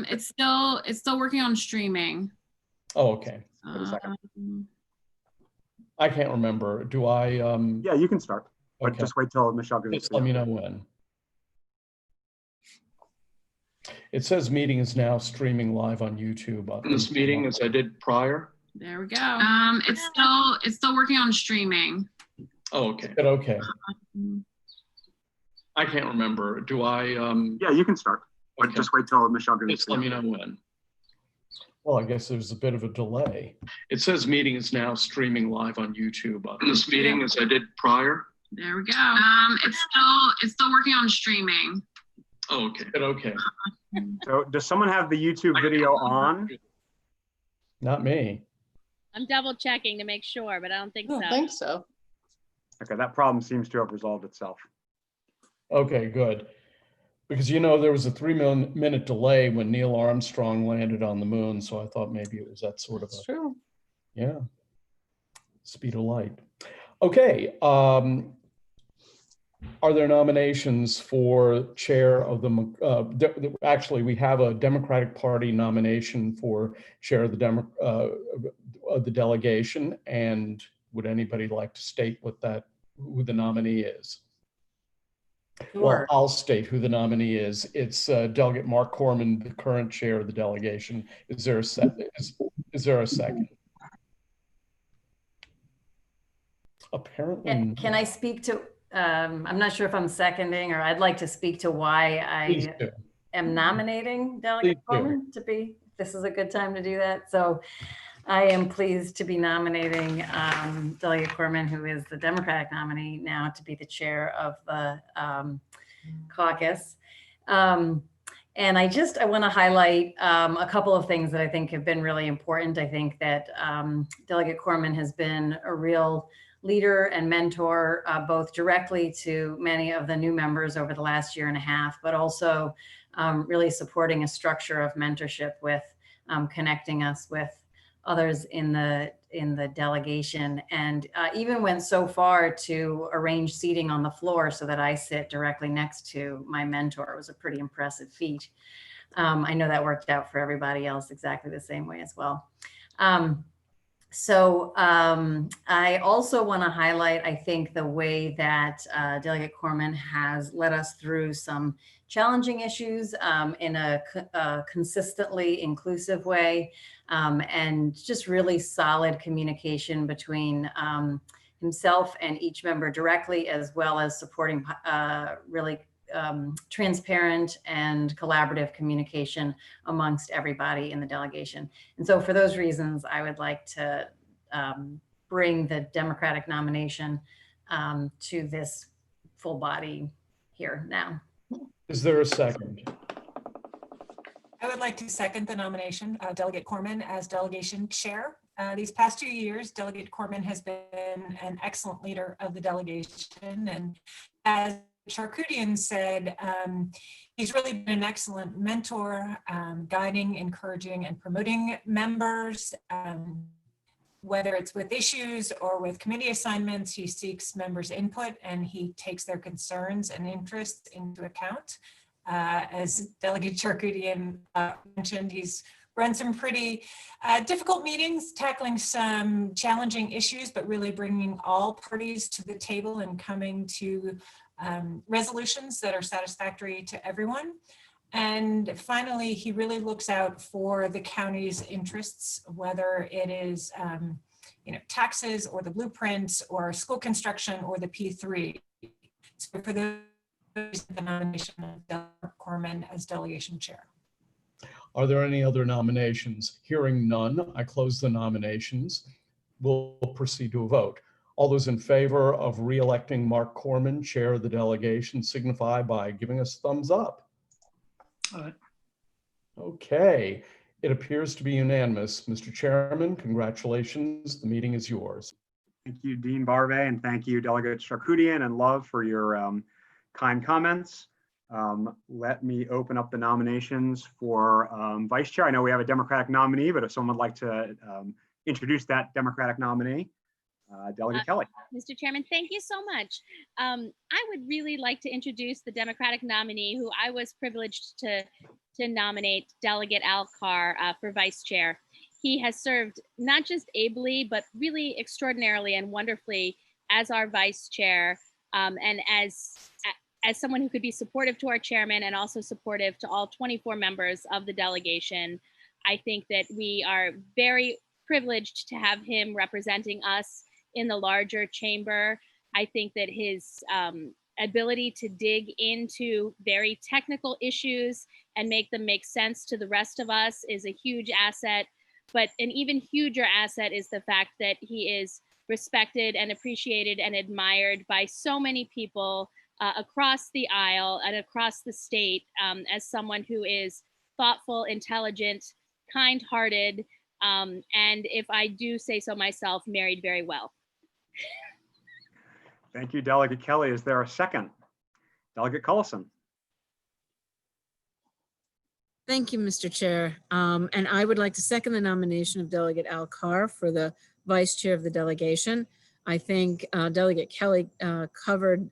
It's still working on streaming. Oh, okay. Wait a second. I can't remember. Do I? Yeah, you can start, but okay. just wait till Michelle gives Just let me know when. It says meeting is now streaming live on YouTube. This meeting, as I did prior. There we go. It's still working on streaming. Oh, okay. Okay. I can't remember. Do I? Yeah, you can start, but okay. just wait till Michelle gives Just let me know when. Well, I guess there's a bit of a delay. It says meeting is now streaming live on YouTube. This meeting, as I did prior. There we go. It's still working on streaming. Oh, okay. Okay. So does someone have the YouTube video on? Not me. I'm double checking to make sure, but I don't think so. I don't think so. Okay, that problem seems to have resolved itself. Okay, good. Because, you know, there was a 3-minute delay when Neil Armstrong landed on the moon. So I thought maybe it was that sort of That's true. Yeah. Speed of light. Okay. Are there nominations for chair of the, actually, we have a Democratic Party nomination for chair of the delegation. And would anybody like to state who the nominee is? Sure. Well, I'll state who the nominee is. It's Delegate Mark Corman, the current chair of the delegation. Is there a second? Apparently. Can I speak to, I'm not sure if I'm seconding, or I'd like to speak to why I am nominating Delegate Corman to be, this is a good time to do that. So I am pleased to be nominating Delegate Corman, who is the Democratic nominee now, to be the chair of the caucus. And I want to highlight a couple of things that I think have been really important. I think that Delegate Corman has been a real leader and mentor, both directly to many of the new members over the last year and a half, but also really supporting a structure of mentorship with connecting us with others in the delegation, and even went so far to arrange seating on the floor so that I sit directly next to my mentor. It was a pretty impressive feat. I know that worked out for everybody else exactly the same way as well. I also want to highlight, I think, the way that Delegate Corman has led us through some challenging issues in a consistently inclusive way, and just really solid communication between himself and each member directly, as well as supporting really transparent and collaborative communication amongst everybody in the delegation. And so for those reasons, I would like to bring the Democratic nomination to this full body here now. Is there a second? I would like to second the nomination of Delegate Corman as delegation chair. These past 2 years, Delegate Corman has been an excellent leader of the delegation. And as Charkoudian said, he's really been an excellent mentor, guiding, encouraging, and promoting members. Whether it's with issues or with committee assignments, he seeks members' input and he takes their concerns and interests into account. As Delegate Charkoudian mentioned, he's run some pretty difficult meetings, tackling some challenging issues, but really bringing all parties to the table and coming to resolutions that are satisfactory to everyone. And finally, he really looks out for the county's interests, whether it is taxes or the blueprints or school construction or the P3. So for the nomination of Delegate Corman as delegation chair. Are there any other nominations? Hearing none, I close the nominations. We'll proceed to a vote. All those in favor of re-electing Mark Corman, chair of the delegation, signify by giving us thumbs up. All right. Okay, it appears to be unanimous. Mr. Chairman, congratulations. The meeting is yours. Thank you, Dean Barve, and thank you, Delegate Charkoudian and Love, for your kind comments. Let me open up the nominations for vice chair. I know we have a Democratic nominee, but if someone would like to introduce that Democratic nominee, Delegate Kelly. Mr. Chairman, thank you so much. I would really like to introduce the Democratic nominee who I was privileged to nominate, Delegate Al Carr, for Vice Chair. He has served not just ably, but really extraordinarily and wonderfully as our Vice Chair, and as someone who could be supportive to our chairman and also supportive to all 24 members of the delegation. I think that we are very privileged to have him representing us in the larger chamber. I think that his ability to dig into very technical issues and make them make sense to the rest of us is a huge asset. But an even huger asset is the fact that he is respected and appreciated and admired by so many people across the aisle and across the state, as someone who is thoughtful, intelligent, kind-hearted, and if I do say so myself, married very well. Thank you, Delegate Kelly. Is there a second? Delegate Cullison. Thank you, Mr. Chair. And I would like to second the nomination of Delegate Al Carr for the Vice Chair of the delegation. I think Delegate Kelly covered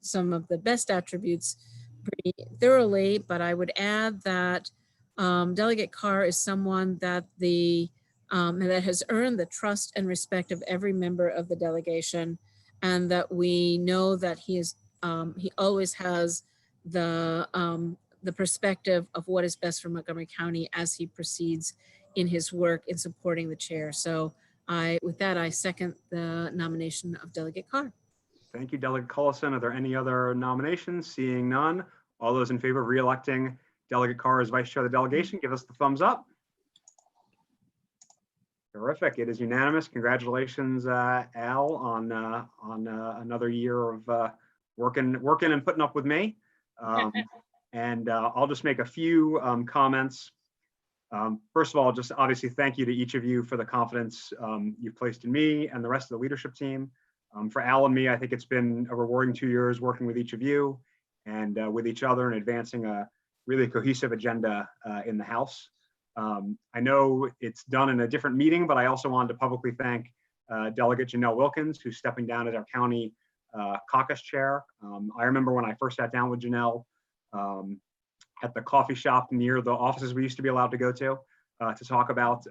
some of the best attributes pretty thoroughly, but I would add that Delegate Carr is someone that that has earned the trust and respect of every member of the delegation, and that we know that he always has the perspective of what is best for Montgomery County as he proceeds in his work in supporting the chair. So with that, I second the nomination of Delegate Carr. Thank you, Delegate Cullison. Are there any other nominations? Seeing none, all those in favor of re-electing Delegate Carr as Vice Chair of the delegation, give us the thumbs up. Terrific. It is unanimous. Congratulations, Al, on another year of working and putting up with me. And I'll just make a few comments. First of all, just obviously thank you to each of you for the confidence you've placed in me and the rest of the leadership team. For Al and me, I think it's been a rewarding 2 years working with each of you and with each other and advancing a really cohesive agenda in the House. I know it's done in a different meeting, but I also wanted to publicly thank Delegate Janelle Wilkins, who's stepping down as our county caucus chair. I remember when I first sat down with Janelle at the coffee shop near the offices we used to be allowed to go to talk about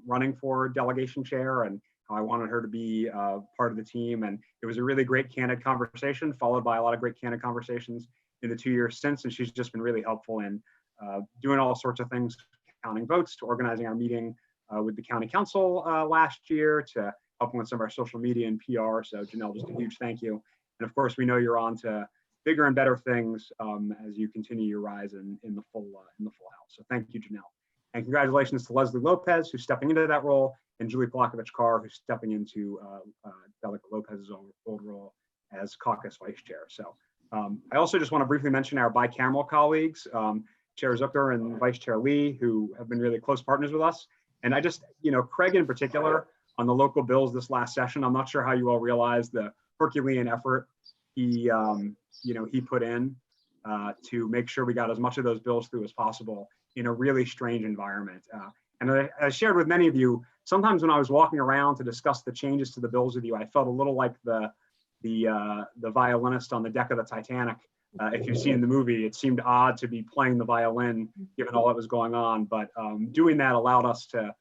running for delegation chair and how I wanted her to be part of the team. And it was a really great candid conversation, followed by a lot of great candid conversations in the 2 years since. And she's just been really helpful in doing all sorts of things, counting votes, to organizing our meeting with the county council last year, to helping with some of our social media and PR. So Janelle, just a huge thank you. And of course, we know you're on to bigger and better things as you continue your rise in the full House. So thank you, Janelle. And congratulations to Leslie Lopez, who's stepping into that role, and Julie Polakovich-Carr, who's stepping into Delegate Lopez's old role as caucus vice chair. So I also just want to briefly mention our bicameral colleagues, Chair Zucker and Vice Chair Lee, who have been really close partners with us. And I just, Craig in particular, on the local bills this last session, I'm not sure how you all realize the Herculean effort he put in to make sure we got as much of those bills through as possible in a really strange environment. And I shared with many of you, sometimes when I was walking around to discuss the changes to the bills with you, I felt a little like the violinist on the deck of the Titanic. If you've seen the movie, it seemed odd to be playing the violin given all that was going on, but doing that allowed us to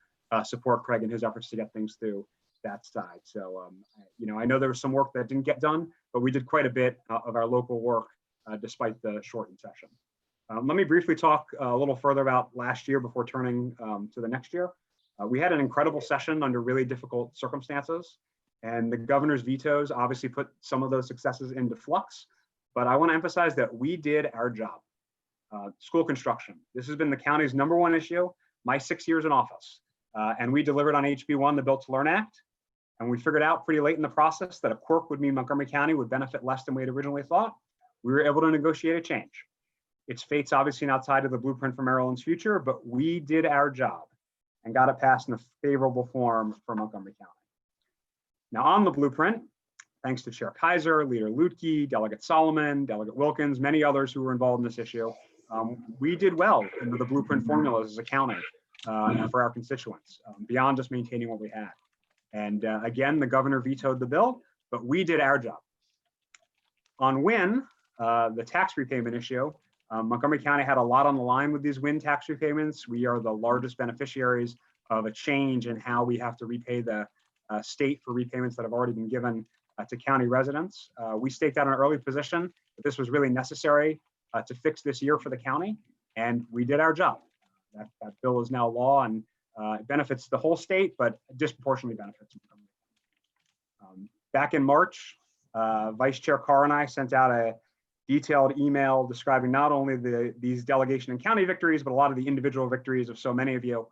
support Craig in his efforts to get things through that side. So, I know there was some work that didn't get done, but we did quite a bit of our local work despite the shortened session. Let me briefly talk a little further about last year before turning to the next year. We had an incredible session under really difficult circumstances, and the governor's vetoes obviously put some of those successes into flux. But I want to emphasize that we did our job. School construction. This has been the county's #1 issue, my 6 years in office. And we delivered on HB1, the Built to Learn Act. And we figured out pretty late in the process that a quirk would mean Montgomery County would benefit less than we had originally thought. We were able to negotiate a change. Its fate's obviously outside of the blueprint for Maryland's future, but we did our job and got it passed in a favorable form for Montgomery County. Now on the blueprint, thanks to Chair Kaiser, Leader Lutke, Delegate Solomon, Delegate Wilkins, many others who were involved in this issue, we did well into the blueprint formulas as a county for our constituents, beyond just maintaining what we had. And again, the governor vetoed the bill, but we did our job. On WIN, the tax repayment issue, Montgomery County had a lot on the line with these WIN tax repayments. We are the largest beneficiaries of a change in how we have to repay the state for repayments that have already been given to county residents. We staked out an early position that this was really necessary to fix this year for the county, and we did our job. That bill is now law, and it benefits the whole state, but disproportionately benefits Montgomery. Back in March, Vice Chair Carr and I sent out a detailed email describing not only these delegation and county victories, but a lot of the individual victories of so many of you,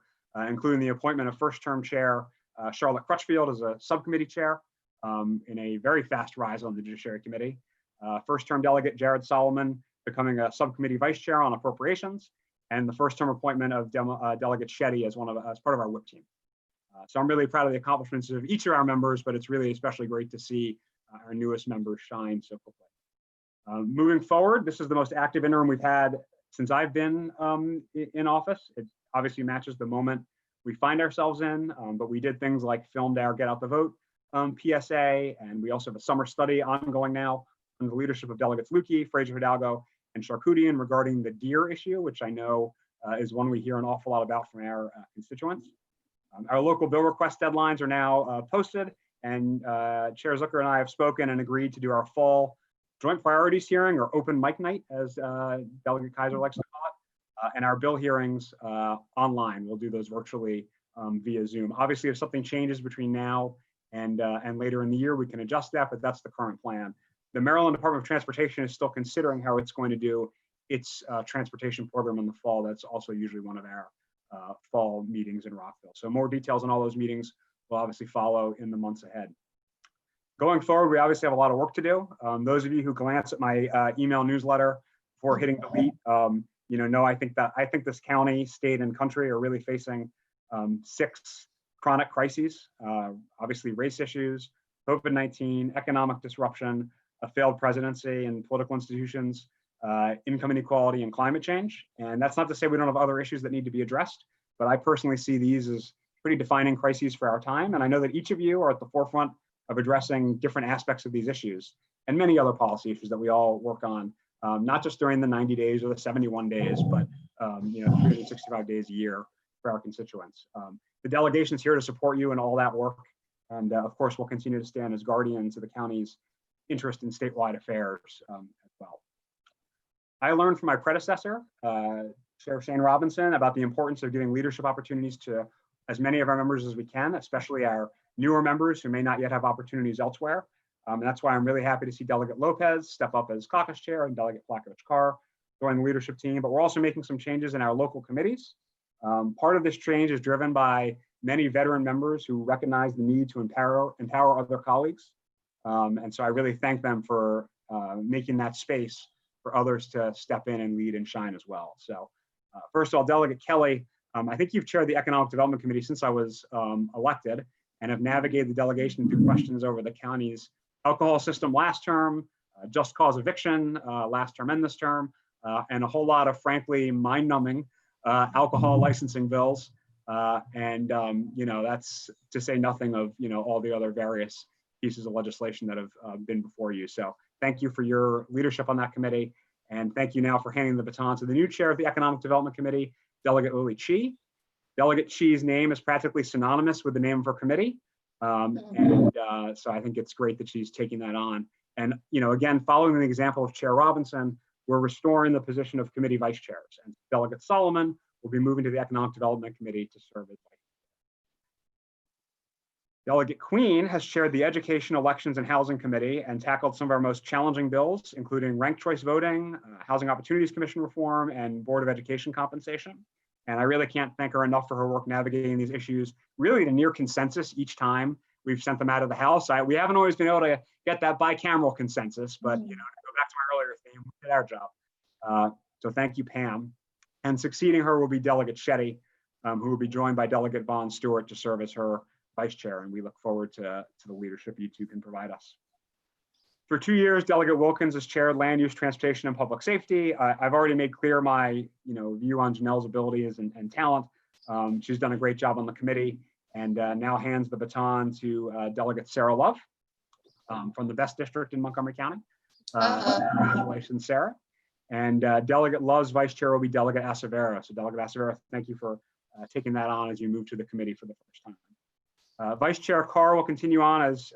including the appointment of first-term chair Charlotte Crutchfield as a subcommittee chair in a very fast rise on the Judiciary Committee. First-term delegate Jared Solomon becoming a subcommittee vice chair on appropriations, and the first-term appointment of Delegate Shetty as part of our whip team. So I'm really proud of the accomplishments of each of our members, but it's really especially great to see our newest members shine so quickly. Moving forward, this is the most active interim we've had since I've been in office. It obviously matches the moment we find ourselves in, but we did things like filmed our Get Out the Vote PSA, and we also have a summer study ongoing now under the leadership of Delegates Lukey, Fraser Hidalgo, and Charkoudian regarding the deer issue, which I know is one we hear an awful lot about from our constituents. Our local bill request deadlines are now posted, and Chair Zucker and I have spoken and agreed to do our fall joint priorities hearing, or open mic night, as Delegate Kaiser likes to call it, and our bill hearings online. We'll do those virtually via Zoom. Obviously, if something changes between now and later in the year, we can adjust that, but that's the current plan. The Maryland Department of Transportation is still considering how it's going to do its transportation program in the fall. That's also usually one of our fall meetings in Rockville. So more details on all those meetings will obviously follow in the months ahead. Going forward, we obviously have a lot of work to do. Those of you who glance at my email newsletter before hitting delete, know I think this county, state, and country are really facing 6 chronic crises. Obviously, race issues, COVID-19, economic disruption, a failed presidency and political institutions, income inequality, and climate change. And that's not to say we don't have other issues that need to be addressed, but I personally see these as pretty defining crises for our time. And I know that each of you are at the forefront of addressing different aspects of these issues and many other policy issues that we all work on, not just during the 90 days or the 71 days, but 365 days a year for our constituents. The delegation is here to support you in all that work. And of course, we'll continue to stand as guardians of the county's interest in statewide affairs as well. I learned from my predecessor, Sheriff Shane Robinson, about the importance of giving leadership opportunities to as many of our members as we can, especially our newer members who may not yet have opportunities elsewhere. And that's why I'm really happy to see Delegate Lopez step up as caucus chair and Delegate Plakovich-Carr join the leadership team, but we're also making some changes in our local committees. Part of this change is driven by many veteran members who recognize the need to empower other colleagues. And so I really thank them for making that space for others to step in and lead and shine as well. So first of all, Delegate Kelly, I think you've chaired the Economic Development Committee since I was elected, and have navigated the delegation through questions over the county's alcohol system last term, just cause eviction last term and this term, and a whole lot of frankly mind-numbing alcohol licensing bills. That's to say nothing of all the other various pieces of legislation that have been before you. So thank you for your leadership on that committee, and thank you now for handing the baton to the new chair of the Economic Development Committee, Delegate Lily Chi. Delegate Chi's name is practically synonymous with the name of her committee. So I think it's great that she's taking that on. And, again, following the example of Chair Robinson, we're restoring the position of committee vice chairs. And Delegate Solomon will be moving to the Economic Development Committee to serve as vice chair. Delegate Queen has chaired the Education, Elections, and Housing Committee and tackled some of our most challenging bills, including ranked choice voting, Housing Opportunities Commission reform, and Board of Education compensation. And I really can't thank her enough for her work navigating these issues, really to near consensus each time we've sent them out of the House. We haven't always been able to get that bicameral consensus, but to go back to my earlier theme, we did our job. So thank you, Pam. And succeeding her will be Delegate Shetty, who will be joined by Delegate Vaughn Stewart to serve as her vice chair. And we look forward to the leadership you two can provide us. For 2 years, Delegate Wilkins has chaired Land Use, Transportation, and Public Safety. I've already made clear my view on Janelle's abilities and talent. She's done a great job on the committee. and now hands the baton to Delegate Sarah Love from the best district in Montgomery County. Congratulations, Sarah. And Delegate Love's vice chair will be Delegate Acevero. So Delegate Acevero, thank you for taking that on as you move to the committee for the first time. Vice Chair Carr will continue on as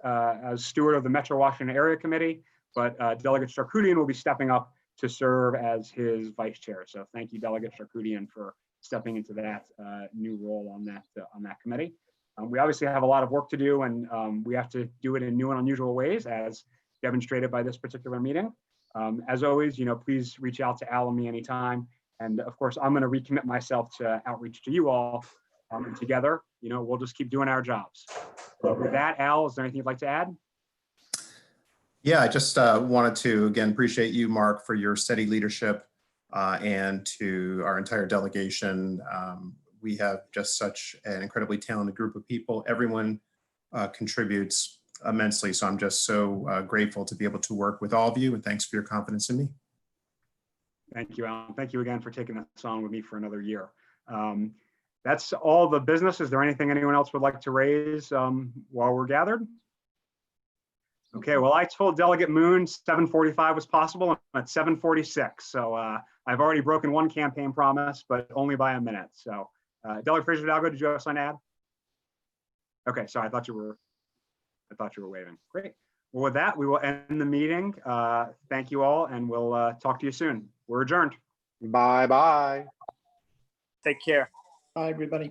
steward of the Metro Washington Area Committee, but Delegate Charkoudian will be stepping up to serve as his vice chair. So thank you, Delegate Charkoudian, for stepping into that new role on that committee. We obviously have a lot of work to do, and we have to do it in new and unusual ways, as demonstrated by this particular meeting. As always, please reach out to Al and me anytime. And of course, I'm going to recommit myself to outreach to you all. And together, we'll just keep doing our jobs. So with that, Al, is there anything you'd like to add? Yeah, I just wanted to, again, appreciate you, Mark, for your steady leadership and to our entire delegation. We have just such an incredibly talented group of people. Everyone contributes immensely. So I'm just so grateful to be able to work with all of you, and thanks for your confidence in me. Thank you, Alan. Thank you again for taking this on with me for another year. That's all the business. Is there anything anyone else would like to raise while we're gathered? Okay, well, I told Delegate Moon 7:45 was possible, and it's 7:46. So I've already broken one campaign promise, but only by a minute. So Delegate Fraser Hidalgo, did you have something to add? Okay, sorry, I thought you were waving. Great. Well, with that, we will end the meeting. Thank you all, and we'll talk to you soon. We're adjourned. Bye-bye. Take care. Bye, everybody.